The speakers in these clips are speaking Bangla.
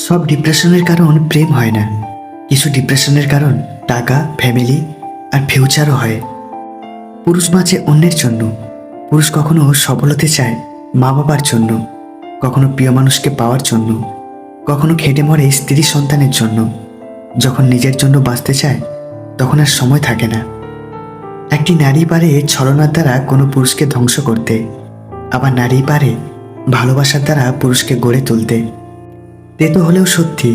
সব ডিপ্রেশনের কারণ প্রেম হয় না। কিছু ডিপ্রেশনের কারণ টাকা, ফ্যামিলি আর ফিউচারও হয়। পুরুষ বাঁচে অন্যের জন্য। পুরুষ কখনো সফল হতে চায় মা বাবার জন্য, কখনো প্রিয় মানুষকে পাওয়ার জন্য, কখনো খেটে মরে স্ত্রী সন্তানের জন্য। যখন নিজের জন্য বাঁচতে চায় তখন আর সময় থাকে না। একটি নারী পারে ছলনার দ্বারা কোনো পুরুষকে ধ্বংস করতে, আবার নারী পারে ভালোবাসার দ্বারা পুরুষকে গড়ে তুলতে। তেতো হলেও সত্যি,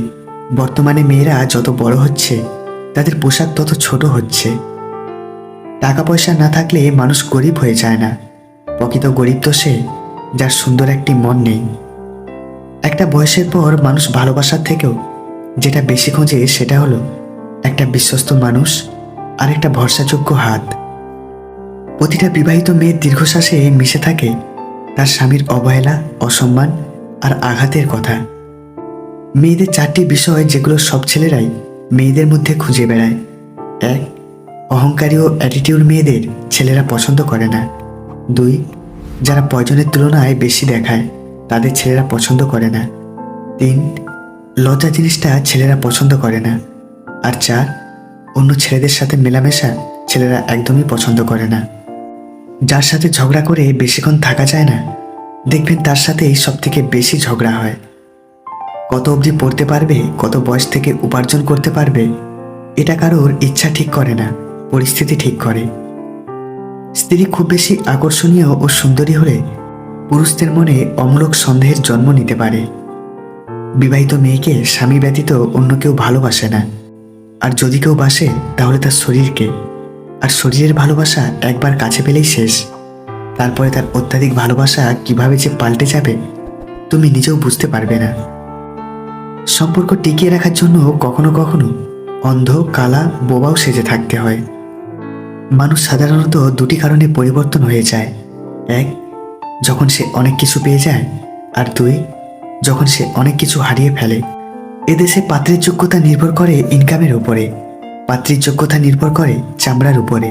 বর্তমানে মেয়েরা যত বড় হচ্ছে তাদের পোশাক তত ছোট হচ্ছে। টাকা পয়সা না থাকলে মানুষ গরিব হয়ে যায় না। প্রকৃত গরিব তো সে যার সুন্দর একটি মন নেই। একটা বয়সের পর মানুষ ভালোবাসার থেকেও যেটা বেশি খোঁজে সেটা হলো একটা বিশ্বস্ত মানুষ আর একটা ভরসাযোগ্য হাত। প্রতিটা বিবাহিত মেয়ের দীর্ঘশ্বাসে মিশে থাকে তার স্বামীর অবহেলা, অসম্মান আর আঘাতের কথা। মেয়েদের চারটি বিষয় যেগুলো সব ছেলেরাই মেয়েদের মধ্যে খুঁজে বেড়ায়। এক, অহংকারী ও অ্যাটিটিউড মেয়েদের ছেলেরা পছন্দ করে না। দুই, যারা প্রয়োজনের তুলনায় বেশি দেখায় তাদের ছেলেরা পছন্দ করে না। তিন, লজ্জা জিনিসটা ছেলেরা পছন্দ করে না। আর চার, অন্য ছেলেদের সাথে মেলামেশা ছেলেরা একদমই পছন্দ করে না। যার সাথে ঝগড়া করে বেশিক্ষণ থাকা যায় না, দেখবেন তার সাথেই সব থেকে বেশি ঝগড়া হয়। কত অবধি পড়তে পারবে, কত বয়স থেকে উপার্জন করতে পারবে, এটা কারোর ইচ্ছা ঠিক করে না, পরিস্থিতি ঠিক করে। স্ত্রী খুব বেশি আকর্ষণীয় ও সুন্দরী হলে পুরুষদের মনে অমূলক সন্দেহের জন্ম নিতে পারে। বিবাহিত মেয়েকে স্বামী ব্যতীত অন্য কেউ ভালোবাসে না। আর যদি কেউ বাসে তাহলে তার শরীরকে। আর শরীরের ভালোবাসা একবার কাছে পেলেই শেষ। তারপরে তার অত্যাধিক ভালোবাসা কিভাবে যে পাল্টে যাবে তুমি নিজেও বুঝতে পারবে না। সম্পর্ক টিকিয়ে রাখার জন্য কখনো কখনো অন্ধ, কালা, বোবাও সেজে থাকতে হয়। মানুষ সাধারণত দুটি কারণে পরিবর্তন হয়ে যায়। এক, যখন সে অনেক কিছু পেয়ে যায়। আর দুই, যখন সে অনেক কিছু হারিয়ে ফেলে। এদেশে পাত্রের যোগ্যতা নির্ভর করে ইনকামের উপরে, পাত্রীর যোগ্যতা নির্ভর করে চামড়ার উপরে।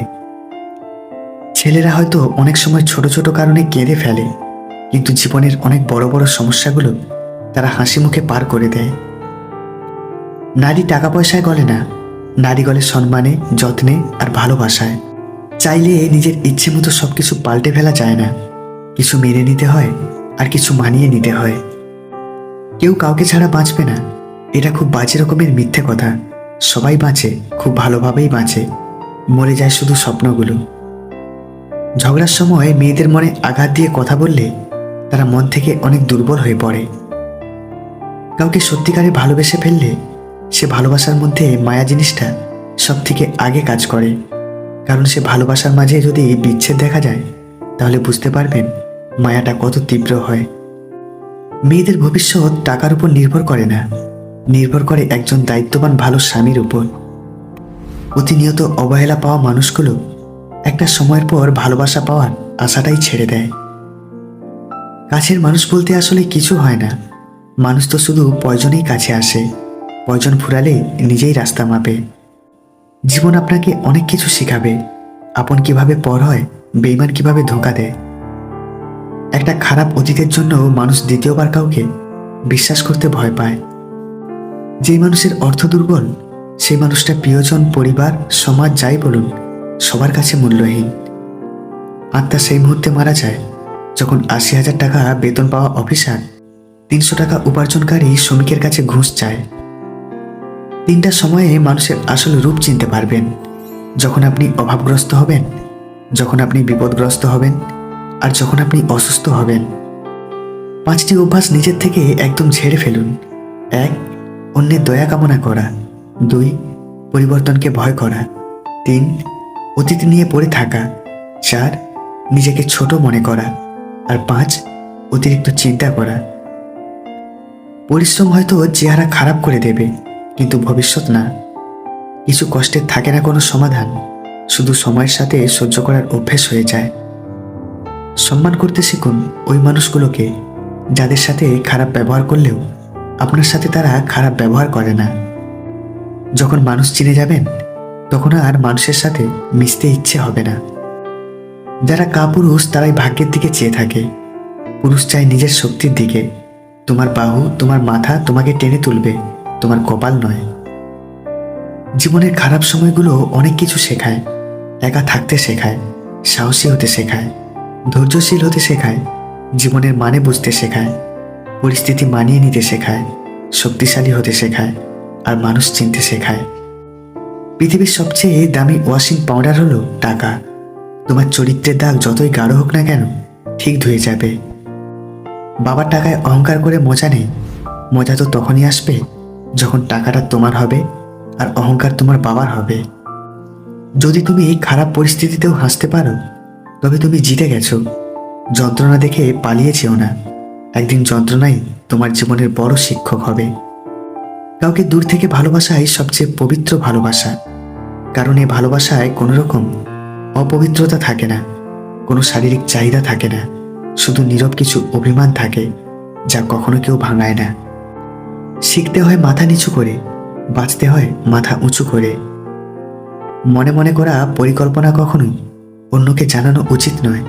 ছেলেরা হয়তো অনেক সময় ছোট ছোট কারণে কেঁদে ফেলে, কিন্তু জীবনের অনেক বড় বড় সমস্যাগুলো তারা হাসি মুখে পার করে দেয়। নারী টাকা পয়সায় গলে না, নারী গলে সম্মানে, যত্নে আর ভালোবাসায়। চাইলে নিজের ইচ্ছে মতো সবকিছু পাল্টে ফেলা যায় না। কিছু মেনে নিতে হয় আর কিছু মানিয়ে নিতে হয়। কেউ কাউকে ছাড়া বাঁচবে না, এটা খুব বাজে রকমের মিথ্যে কথা। সবাই বাঁচে, খুব ভালোভাবেই বাঁচে, মরে যায় শুধু স্বপ্নগুলো। ঝগড়ার সময় মেয়েদের মনে আঘাত দিয়ে কথা বললে তারা মন থেকে অনেক দুর্বল হয়ে পড়ে। কাউকে সত্যিকারে ভালোবেসে ফেললে সে ভালোবাসার মধ্যে মায়া জিনিসটা সব থেকে আগে কাজ করে। কারণ সে ভালোবাসার মাঝে যদি বিচ্ছেদ দেখা যায় তাহলে বুঝতে পারবেন মায়াটা কত তীব্র হয়। মেয়েদের ভবিষ্যৎ টাকার উপর নির্ভর করে না, নির্ভর করে একজন দায়িত্ববান ভালো স্বামীর উপর। প্রতিনিয়ত অবহেলা পাওয়া মানুষগুলো একটা সময়ের পর ভালোবাসা পাওয়ার আশাটাই ছেড়ে দেয়। কাছের মানুষ বলতে আসলে কিছু হয় না। মানুষ তো শুধু প্রয়োজনেই কাছে আসে, প্রয়োজন ফুরালে নিজেই রাস্তা মাপে। জীবন আপনাকে অনেক কিছু শেখাবে, আপন কিভাবে পর হয়, বেইমান কিভাবে ধোঁকা দেয়। একটা খারাপ অতীতের জন্য মানুষ দ্বিতীয়বার কাউকে বিশ্বাস করতে ভয় পায়। যেই মানুষের অর্থ দুর্বল সেই মানুষটা প্রিয়জন, পরিবার, সমাজ যাই বলুন সবার কাছে মূল্যহীন। আত্মা সেই মুহূর্তে মারা যায় যখন ৮০,০০০ টাকা বেতন পাওয়া অফিসার ৩০০ টাকা উপার্জনকারী শ্রমিকের কাছে ঘুষ চায়। তিনটা সময়ে মানুষের আসল রূপ চিনতে পারবেন: যখন আপনি অভাবগ্রস্ত হবেন, যখন আপনি বিপদগ্রস্ত হবেন, আর যখন আপনি অসুস্থ হবেন। ৫টি অভ্যাস নিজের থেকে একদম ঝেড়ে ফেলুন। ১, অন্যের দয়া কামনা করা। ২, পরিবর্তনকে ভয় করা। ৩, অতীত নিয়ে পড়ে থাকা। ৪, নিজেকে ছোট মনে করা। আর ৫, অতিরিক্ত চিন্তা করা। পরিশ্রম হয়তো চেহারা খারাপ করে দেবে, কিন্তু ভবিষ্যৎ না। কিছু কষ্টের থাকে না কোনো সমাধান, শুধু সময়ের সাথে সহ্য করার অভ্যেস হয়ে যায়। সম্মান করতে শিখুন ওই মানুষগুলোকে যাদের সাথে খারাপ ব্যবহার করলেও আপনার সাথে তারা খারাপ ব্যবহার করে না। যখন মানুষ চিনে যাবেন তখন আর মানুষের সাথে মিশতে ইচ্ছে হবে না। যারা কাপুরুষ তারাই ভাগ্যের দিকে চেয়ে থাকে। পুরুষ চায় নিজের শক্তির দিকে, তোমার বাহু, তোমার মাথা তোমাকে টেনে তুলবে, তোমার কপাল নয়। জীবনের খারাপ সময়গুলো অনেক কিছু শেখায়। একা থাকতে শেখায়, সাহসী হতে শেখায়, ধৈর্যশীল হতে শেখায়, জীবনের মানে বুঝতে শেখায়, পরিস্থিতি মানিয়ে নিতে শেখায়, শক্তিশালী হতে শেখায়, আর মানুষ চিনতে শেখায়। পৃথিবীর সবচেয়ে দামি ওয়াশিং পাউডার হলো টাকা। তোমার চরিত্রের দাগ যতই গাঢ় হোক না কেন, ঠিক ধুয়ে যাবে। বাবার টাকায় অহংকার করে মজা নেই। মজা তো তখনই আসবে যখন টাকাটা তোমার হবে আর অহংকার তোমার বাবার হবে। যদি তুমি এই খারাপ পরিস্থিতিতেও হাসতে পারো, তবে তুমি জিতে গেছো। যন্ত্রণা দেখে পালিয়ে যেও না। একদিন যন্ত্রণাই তোমার জীবনের বড় শিক্ষক হবে। কাউকে দূর থেকে ভালোবাসাই সবচেয়ে পবিত্র ভালোবাসা। কারণ এই ভালোবাসায় কোনো রকম অপবিত্রতা থাকে না, কোনো শারীরিক চাহিদা থাকে না, শুধু নীরব কিছু অভিমান থাকে যা কখনো কেউ ভাঙায় না। শিখতে হয় মাথা নিচু করে, বাঁচতে হয় মাথা উঁচু করে। মনে মনে করা পরিকল্পনা কখনো অন্যকে জানানো উচিত নয়।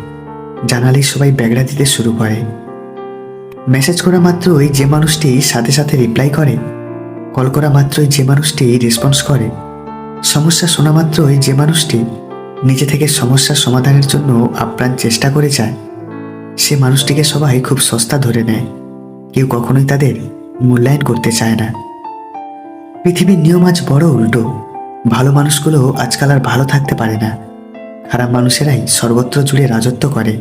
জানালেই সবাই ব্যাগড়া দিতে শুরু করে। মেসেজ করা মাত্রই যে মানুষটি সাথে সাথে রিপ্লাই করে, কল করা মাত্রই যে মানুষটি রেসপন্স করে, সমস্যা শোনা মাত্রই যে মানুষটি নিজে থেকে সমস্যার সমাধানের জন্য আপ্রাণ চেষ্টা করে যায়, সে মানুষটিকে সবাই খুব সস্তা ধরে নেয়। কেউ কখনোই তাদের মূল্যায়ন করতে চায় না। পৃথিবীর নিয়ম আজ বড় উল্টো। ভালো মানুষগুলো আজকাল আর ভালো থাকতে পারে না। খারাপ মানুষেরাই সর্বত্র জুড়ে রাজত্ব করে।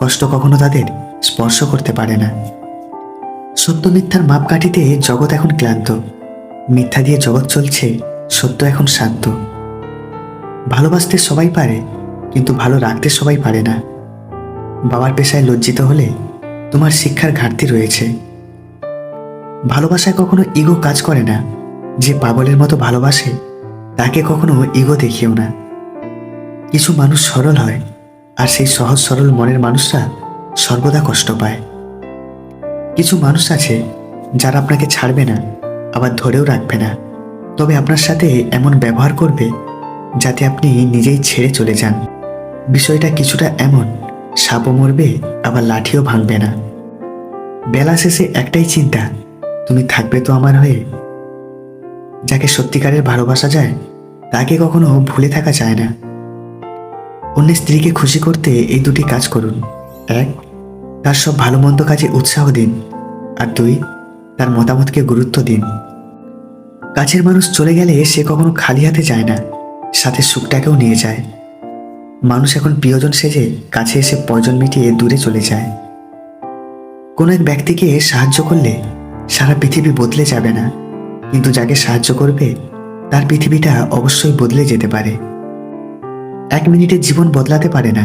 কষ্ট কখনো তাদের স্পর্শ করতে পারে না। সত্য মিথ্যার মাপকাঠিতে জগৎ এখন ক্লান্ত। মিথ্যা দিয়ে জগৎ চলছে, সত্য এখন শান্ত। ভালোবাসতে সবাই পারে, কিন্তু ভালো রাখতে সবাই পারে না। বাবার পেশায় লজ্জিত হলে তোমার শিক্ষার ঘাটতি রয়েছে। ভালোবাসায় কখনো ইগো কাজ করে না। যে পাগলের মতো ভালোবাসে তাকে কখনো ইগো দেখিও না। কিছু মানুষ সরল হয়, আর সেই সহজ সরল মনের মানুষরা সর্বদা কষ্ট পায়। কিছু মানুষ আছে যারা আপনাকে ছাড়বে না, আবার ধরেও রাখবে না, তবে আপনার সাথে এমন ব্যবহার করবে যাতে আপনি নিজেই ছেড়ে চলে যান। বিষয়টা কিছুটা এমন, সাপও মরবে আবার লাঠিও ভাঙবে না। বেলা শেষে একটাই চিন্তা, তুমি থাকবে তো আমার হয়ে। যাকে সত্যিকারের ভালোবাসা যায় তাকে কখনো ভুলে থাকা যায় না। অন্যের স্ত্রীকে খুশি করতে এই দুটি কাজ করুন। 1, তার সব ভালো মন্দ কাজে উৎসাহ দিন। আর 2, তার মতামতকে গুরুত্ব দিন। কাছের মানুষ চলে গেলে সে কখনো খালি হাতে যায় না, সাথে সুখটাকেও নিয়ে যায়। মানুষ এখন প্রিয়জন সেজে কাছে এসে প্রয়োজন মিটিয়ে দূরে চলে যায়। কোনো এক ব্যক্তিকে সাহায্য করলে সারা পৃথিবী বদলে যাবে না, কিন্তু যাকে সাহায্য করবে তার পৃথিবীটা অবশ্যই বদলে যেতে পারে। 1 মিনিটে জীবন বদলাতে পারে না,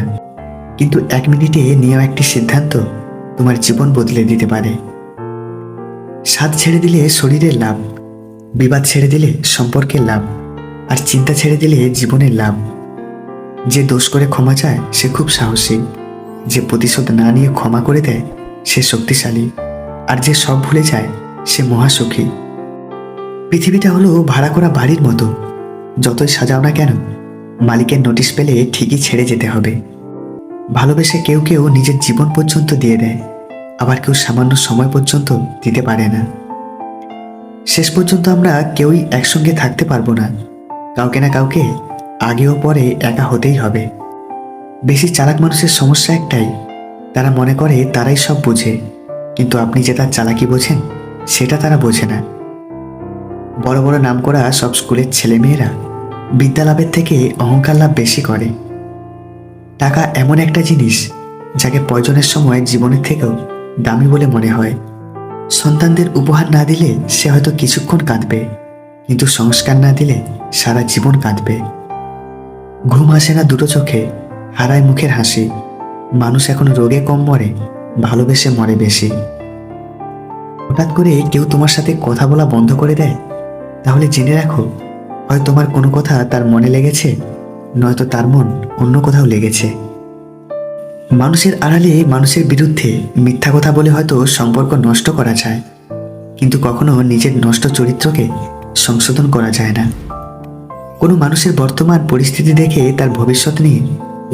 কিন্তু 1 মিনিটে নেওয়া একটি সিদ্ধান্ত তোমার জীবন বদলে দিতে পারে। স্বাদ ছেড়ে দিলে শরীরের লাভ, বিবাদ ছেড়ে দিলে সম্পর্কের লাভ, আর চিন্তা ছেড়ে দিলে জীবনের লাভ। যে দোষ করে ক্ষমা চায় সে খুব সাহসী। যে প্রতিশোধ না নিয়ে ক্ষমা করে দেয় সে শক্তিশালী। আর যে সব ভুলে যায় সে মহাসুখী। পৃথিবীটা হলো ভাড়া করা বাড়ির মতো। যতই সাজাও না কেন, মালিকের নোটিশ পেলে ঠিকই ছেড়ে যেতে হবে। ভালোবেসে কেউ কেউ নিজের জীবন পর্যন্ত দিয়ে দেয়, আবার কেউ সামান্য সময় পর্যন্ত দিতে পারে না। শেষ পর্যন্ত আমরা কেউই একসঙ্গে থাকতে পারবো না। কাউকে না কাউকে আগে ও পরে একা হতেই হবে। বেশি চালাক মানুষের সমস্যা একটাই, তারা মনে করে তারাই সব বোঝে, কিন্তু আপনি যে তার চালাকি বোঝেন সেটা তারা বোঝে না। বড় বড় নাম করা সব স্কুলের ছেলেমেয়েরা বিদ্যা লাভের থেকে অহংকার লাভ বেশি করে। টাকা এমন একটা জিনিস যাকে প্রয়োজনের সময় জীবনের থেকেও দামি বলে মনে হয়। সন্তানদের উপহার না দিলে সে হয়তো কিছুক্ষণ কাঁদবে, কিন্তু সংস্কার না দিলে সারা জীবন কাঁদবে। ঘুম আসে না দুটো চোখে, হারায় মুখের হাসি। মানুষ এখন রোগে কম মরে, ভালোবেসে মরে বেশি। হঠাৎ করে কেউ তোমার সাথে কথা বলা বন্ধ করে দেয়, তাহলে জেনে রাখো, হয় তোমার কোনো কথা তার মনে লেগেছে, নয়তো তার মন অন্য কোথাও লেগেছে। মানুষের আড়ালে মানুষের বিরুদ্ধে মিথ্যা কথা বলে হয়তো সম্পর্ক নষ্ট করা যায়, কিন্তু কখনো নিজের নষ্ট চরিত্রকে সংশোধন করা যায় না। কোনো মানুষের বর্তমান পরিস্থিতি দেখে তার ভবিষ্যৎ নিয়ে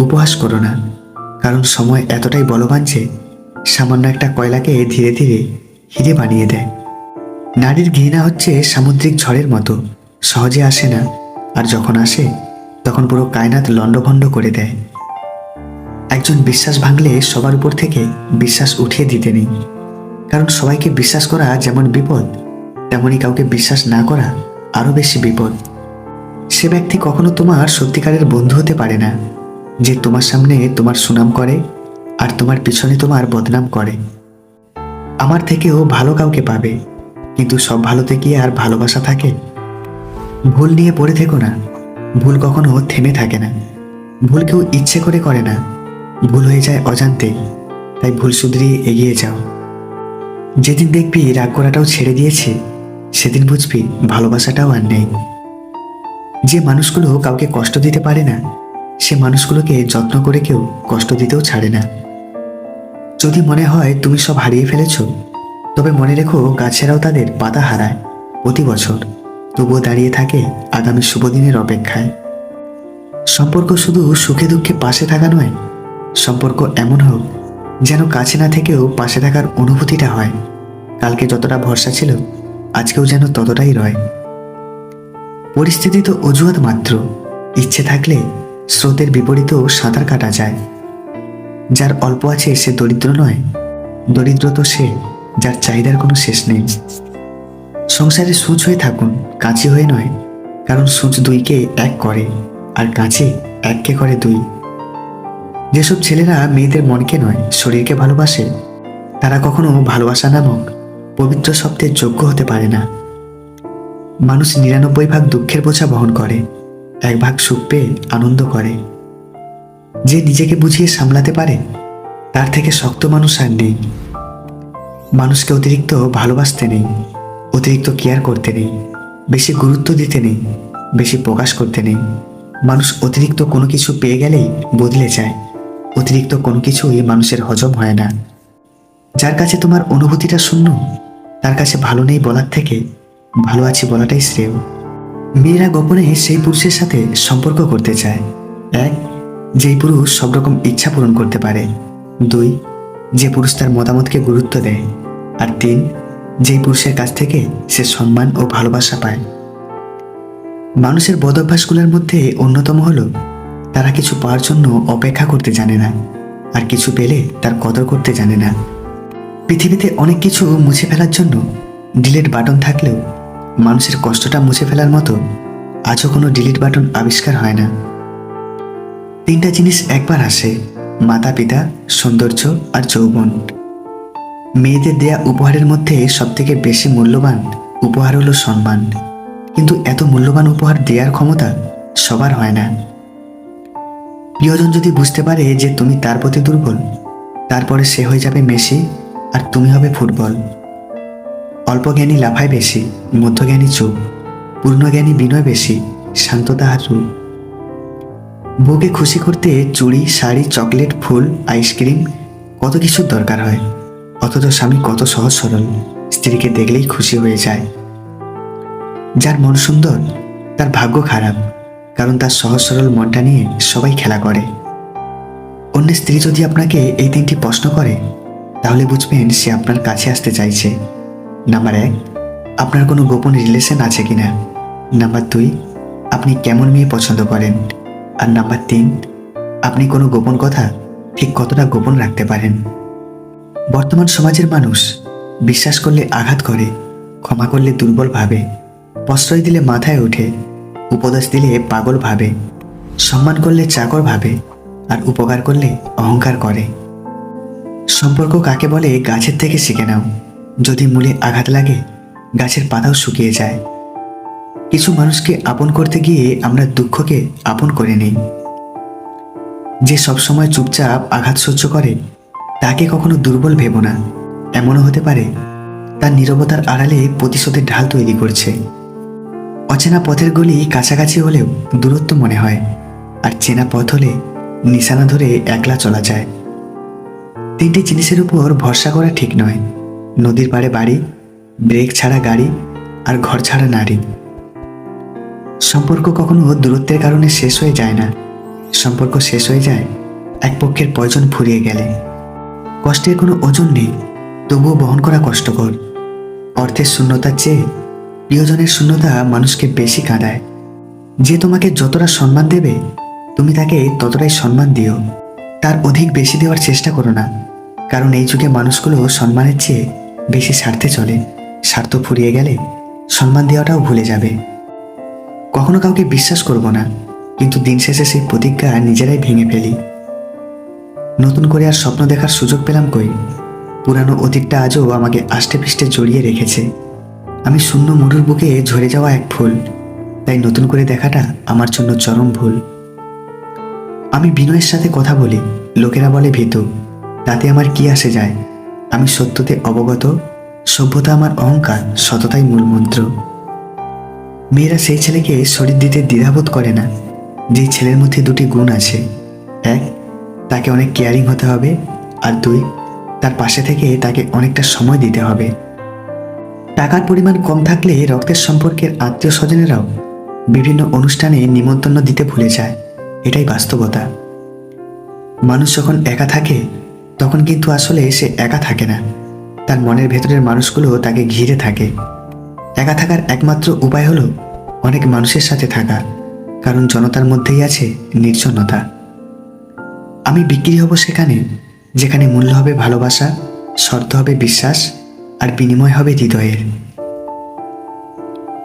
উপহাস করো না, কারণ সময় এতটাই বলবান যে সামান্য একটা কয়লাকে ধীরে ধীরে হিরে বানিয়ে দেয়। নারীর ঘৃণা হচ্ছে সামুদ্রিক ঝড়ের মতো, সহজে আসে না, আর যখন আসে তখন পুরো কায়নাত লণ্ডভণ্ড করে দেয়। একজন বিশ্বাস ভাঙলে সবার উপর থেকে বিশ্বাস উঠিয়ে দিতে নেই, কারণ সবাইকে বিশ্বাস করা যেমন বিপদ, তেমনই কাউকে বিশ্বাস না করা আরও বেশি বিপদ। সে ব্যক্তি কখনো তোমার সত্যিকারের বন্ধু হতে পারে না, যে তোমার সামনে তোমার সুনাম করে আর তোমার পিছনে তোমার বদনাম করে। আমার থেকেও ভালো কাউকে পাবে, কিন্তু সব ভালোতে কি আর ভালোবাসা থাকে? ভুল নিয়ে পড়ে থেকো না, ভুল কখনো থেমে থাকে না। ভুল কেউ ইচ্ছে করে করে না, ভুল হয়ে যায় অজান্তেই। তাই ভুল শুধরিয়ে এগিয়ে যাও। যেদিন দেখবি রাগ করাটাও ছেড়ে দিয়েছি, সেদিন বুঝবি ভালোবাসাটাও আর নেই। যে মানুষগুলো কাউকে কষ্ট দিতে পারে না, সে মানুষগুলোকে যত্ন করে কেউ কষ্ট দিতেও ছাড়ে না। যদি মনে হয় তুমি সব হারিয়ে ফেলেছ, তবে মনে রেখো গাছেরাও তাদের পাতা হারায় প্রতি বছর, তবুও দাঁড়িয়ে থাকে আগামী শুভদিনের অপেক্ষায়। সম্পর্ক শুধু সুখে দুঃখে পাশে থাকা নয়, সম্পর্ক এমন হোক যেন কাছে না থেকেও পাশে থাকার অনুভূতিটা হয়। কালকে যতটা ভরসা ছিল, আজকেও যেন ততটাই রয়। পরিস্থিতি তো অজুহাত মাত্র, ইচ্ছে থাকলে স্রোতের বিপরীতেও সাঁতার কাটা যায়। যার অল্প আছে সে দরিদ্র নয়, দরিদ্র তো সে যার চাহিদার কোনো শেষ নেই। সংসারে সূচ হয়ে থাকুন, কাঁচি হয়ে নয়, কারণ সূচ দুইকে এক করে আর কাঁচি এককে করে দুই। যেসব ছেলেরা মেয়েদের মনকে নয় শরীরকে ভালোবাসে, তারা কখনো ভালোবাসা নামক পবিত্র শব্দের যোগ্য হতে পারে না। মানুষ ৯৯ ভাগ দুঃখের বোঝা বহন করে, ১ ভাগ সুখ পেয়ে আনন্দ করে। যে নিজেকে বুঝিয়ে সামলাতে পারে, তার থেকে শক্ত মানুষ আর নেই। মানুষকে অতিরিক্ত ভালোবাসতে নেই, অতিরিক্ত কেয়ার করতে নেই, বেশি গুরুত্ব দিতে নেই, বেশি প্রকাশ করতে নেই। মানুষ অতিরিক্ত কোনো কিছু পেয়ে গেলেই বদলে যায়, অতিরিক্ত কোনো কিছুই মানুষের হজম হয় না। যার কাছে তোমার অনুভূতিটা শূন্য, তার কাছে ভালো নেই বলার থেকে ভালো আছি বলাটাই শ্রেয়। মেয়েরা গোপনে সেই পুরুষের সাথে সম্পর্ক করতে চায়। ১, যেই পুরুষ সব রকম ইচ্ছা পূরণ করতে পারে। ২, যে পুরুষ তার মতামতকে গুরুত্ব দেয়। আর ৩, যেই পুরুষের কাছ থেকে সে সম্মান ও ভালোবাসা পায়। মানুষের বদ অভ্যাসগুলোর মধ্যে অন্যতম হলো তারা কিছু পাওয়ার জন্য অপেক্ষা করতে জানে না, আর কিছু পেলে তার কদর করতে জানে না। পৃথিবীতে অনেক কিছু মুছে ফেলার জন্য ডিলিট বাটন থাকলেও মানুষের কষ্টটা মুছে ফেলার মতো আজও কোনো ডিলিট বাটন আবিষ্কার হয় না। ৩টা জিনিস একবার আসে: মাতা পিতা, সৌন্দর্য আর যৌবন। মেয়েদের দেয়া উপহারের মধ্যে সবথেকে বেশি মূল্যবান উপহার হলো সম্মান, কিন্তু এত মূল্যবান উপহার দেওয়ার ক্ষমতা সবার হয় না। প্রিয়জন যদি বুঝতে পারে যে তুমি তার প্রতি দুর্বল, তারপরে সে হয়ে যাবে মেসি আর তুমি হবে ফুটবল। অল্প জ্ঞানী লাফায় বেশি, মধ্যজ্ঞানী চুপ, পূর্ণজ্ঞানী বিনয় বেশি, শান্ত তাহার রূপ। বউকে খুশি করতে চুড়ি, শাড়ি, চকলেট, ফুল, আইসক্রিম কত কিছুর দরকার হয়, অথচ স্বামী কত সহজ সরল, স্ত্রীকে দেখলেই খুশি হয়ে যায়। যার মন সুন্দর তার ভাগ্য খারাপ, কারণ তার সহজ সরল মনটা নিয়ে সবাই খেলা করে। অন্য স্ত্রী যদি আপনাকে এই 3টি প্রশ্ন করে, তাহলে বুঝবেন সে আপনার কাছে আসতে চাইছে। নাম্বার 1, আপনার কোনো গোপন রিলেশন আছে কিনা। নাম্বার 2, আপনি কেমন মেয়ে পছন্দ করেন। আর নাম্বার 3, আপনি কোনো গোপন কথা ঠিক কতটা গোপন রাখতে পারেন। বর্তমান সমাজের মানুষ বিশ্বাস করলে আঘাত করে, ক্ষমা করলে দুর্বল ভাবে, প্রশ্রয় দিলে মাথায় ওঠে, উপদেশ দিলে পাগল ভাবে, সম্মান করলে চাকর ভাবে, আর উপকার করলে অহংকার করে। সম্পর্ক কাকে বলে গাছের থেকে শিখে নাও। যদি মূলে আঘাত লাগে, গাছের পাতাও শুকিয়ে যায়। কিছু মানুষকে আপন করতে গিয়ে আমরা দুঃখকে আপন করে নিই। যে সবসময় চুপচাপ আঘাত সহ্য করে, তাকে কখনো দুর্বল ভেবো না। এমনও হতে পারে তার নীরবতার আড়ালে প্রতিশোধের ঢাল তৈরি করছে। অচেনা পথের গলি কাছাকাছি হলেও দূরত্ব মনে হয়, আর চেনা পথ হলে নিশানা ধরে একলা চলা যায়। 3টি জিনিসের উপর ভরসা করা ঠিক নয়: নদীর পাড়ে বাড়ি, ব্রেক ছাড়া গাড়ি, আর ঘর ছাড়া নারী। সম্পর্ক কখনো দূরত্বের কারণে শেষ হয়ে যায় না, সম্পর্ক শেষ হয়ে যায় এক পক্ষের প্রয়োজন ফুরিয়ে গেলে। কষ্টের কোনো ওজন নেই, তবুও বহন করা কষ্টকর। অর্থের শূন্যতার চেয়ে প্রিয়জনের শূন্যতা মানুষকে বেশি কাঁদায়। যে তোমাকে যতটা সম্মান দেবে তুমি তাকে ততটাই সম্মান দিও, তার অধিক বেশি দেওয়ার চেষ্টা করো না। কারণ এই যুগে মানুষগুলো সম্মানের চেয়ে বেশি স্বার্থে চলে। স্বার্থ ফুরিয়ে গেলে সম্মান দেওয়াটাও ভুলে যাবে। কখনো কাউকে বিশ্বাস করব না, কিন্তু দিন শেষে সেই প্রতিজ্ঞা নিজেরাই ভেঙে ফেলি। নতুন করে আর স্বপ্ন দেখার সুযোগ পেলাম কই? পুরানো অতীতটা আজও আমাকে আষ্টে পৃষ্ঠে জড়িয়ে রেখেছে। আমি শূন্য মরুর বুকে ঝরে যাওয়া এক ফুল, তাই নতুন করে দেখাটা আমার জন্য চরম ভুল। আমি বিনয়ের সাথে কথা বলি, লোকেরা বলে ভীতু, তাতে আমার কি আসে যায়? আমি সত্যতে অবগত, সভ্যতা আমার অহংকার, সততাই মূল মন্ত্র। মেয়েরা সেই ছেলেকে শরীর দিতে দ্বিধাবোধ করে না যেই ছেলের মধ্যে দুটি গুণ আছে। এক, তাকে অনেক কেয়ারিং হতে হবে, আর দুই, তার পাশে থেকে তাকে অনেকটা সময় দিতে হবে। টাকার পরিমাণ কম থাকলে রক্তের সম্পর্কের আত্মীয় স্বজনেরাও বিভিন্ন অনুষ্ঠানে নিমন্ত্রণ দিতে ভুলে যায়। এটাই বাস্তবতা। মানুষ যখন একা থাকে তখন কিন্তু আসলে সে একা থাকে না, তার মনের ভেতরের মানুষগুলো তাকে ঘিরে থাকে। একা থাকার একমাত্র উপায় হলো অনেক মানুষের সাথে থাকা, কারণ জনতার মধ্যেই আছে নির্জনতা। আমি বিক্রি হব সেখানে যেখানে মূল্য হবে ভালোবাসা, শর্ত হবে বিশ্বাস, আর বিনিময় হবে হৃদয়ের।